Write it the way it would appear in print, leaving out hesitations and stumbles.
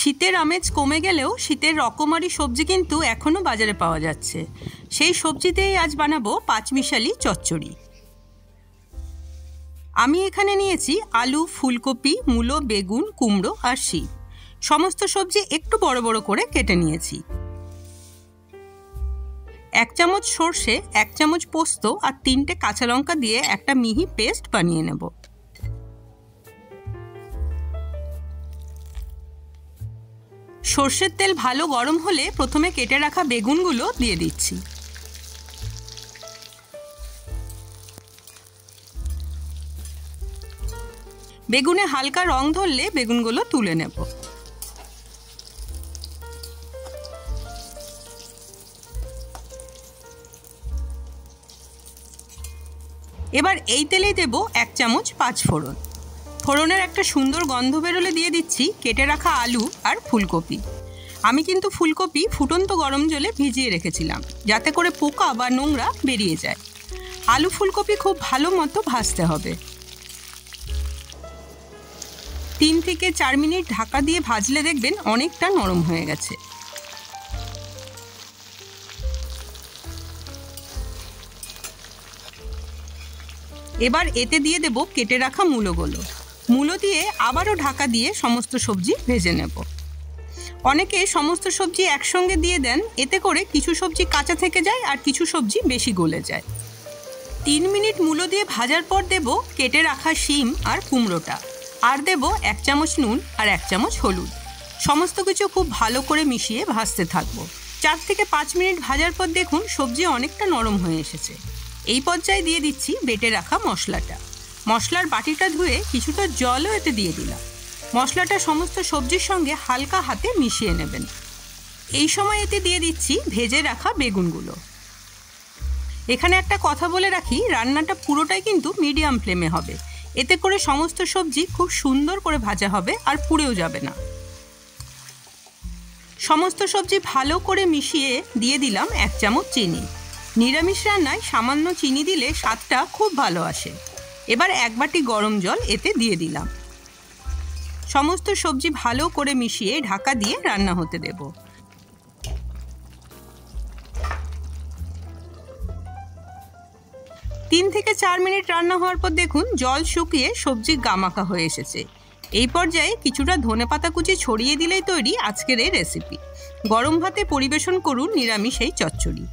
শীতের আমেজ কমে গেলেও শীতের রকমারি সবজি কিন্তু এখনও বাজারে পাওয়া যাচ্ছে। সেই সবজিতেই আজ বানাবো পাঁচমিশালি চচ্চড়ি। আমি এখানে নিয়েছি আলু, ফুলকপি, মূলো, বেগুন, কুমড়ো আর শিম। সমস্ত সবজি একটু বড় বড় করে কেটে নিয়েছি। 1 চামচ সর্ষে, 1 চামচ পোস্ত আর 3টে কাঁচা লঙ্কা দিয়ে একটা মিহি পেস্ট বানিয়ে নেব। সর্ষের তেল ভালো গরম হলে প্রথমে কেটে রাখা বেগুনগুলো দিয়ে দিচ্ছি। বেগুনে হালকা রং ধরলে বেগুনগুলো তুলে নেব। এবার এই তেলেই দেব 1 চামচ 5 ফোড়ন। ফোড়নের একটা সুন্দর গন্ধ বেরোলে দিয়ে দিচ্ছি কেটে রাখা আলু আর ফুলকপি। আমি কিন্তু ফুলকপি ফুটন্ত গরম জলে ভিজিয়ে রেখেছিলাম যাতে করে পোকা বা নোংরা বেরিয়ে যায়। আলু ফুলকপি খুব ভালো মতো ভাজতে হবে। 3 থেকে 4 মিনিট ঢাকা দিয়ে ভাজলে দেখবেন অনেকটা নরম হয়ে গেছে। এবার এতে দিয়ে দেব কেটে রাখা মূলোগুলো। মূলো দিয়ে আবারও ঢাকা দিয়ে সমস্ত সবজি ভেজে নেব। অনেকে সমস্ত সবজি একসঙ্গে দিয়ে দেন, এতে করে কিছু সবজি কাঁচা থেকে যায় আর কিছু সবজি বেশি গলে যায়। 3 মিনিট মূলো দিয়ে ভাজার পর দেব কেটে রাখা শিম আর কুমড়োটা, আর দেব 1 চামচ নুন আর 1 চামচ হলুদ। সমস্ত কিছু খুব ভালো করে মিশিয়ে ভাজতে থাকবো। 4 থেকে 5 মিনিট ভাজার পর দেখুন সবজি অনেকটা নরম হয়ে এসেছে। এই পর্যায়ে দিয়ে দিচ্ছি বেটে রাখা মশলাটা। মশলার বাটিটা ধুয়ে কিছুটা জলও এতে দিয়ে দিলাম। মশলাটা সমস্ত সবজির সঙ্গে হালকা হাতে মিশিয়ে নেবেন। এই সময় এতে দিয়ে দিচ্ছি ভেজে রাখা বেগুনগুলো। এখানে একটা কথা বলে রাখি, রান্নাটা পুরোটাই কিন্তু মিডিয়াম ফ্লেমে হবে। এতে করে সমস্ত সবজি খুব সুন্দর করে ভাজা হবে আর পুড়েও যাবে না। সমস্ত সবজি ভালো করে মিশিয়ে দিয়ে দিলাম 1 চামচ চিনি। নিরামিষ রান্নায় সামান্য চিনি দিলে স্বাদটা খুব ভালো আসে। এবার 1 বাটি গরম জল এতে দিয়ে দিলাম। সমস্ত সবজি ভালো করে মিশিয়ে ঢাকা দিয়ে রান্না হতে দেব। 3 থেকে 4 মিনিট রান্না হওয়ার পর দেখুন জল শুকিয়ে সবজি গামাখা হয়ে এসেছে। এই পর্যায়ে কিছুটা ধনেপাতা কুচি ছড়িয়ে দিলেই তৈরি আজকের এই রেসিপি। গরম ভাতে পরিবেশন করুন নিরামিষ এই চচ্চড়ি।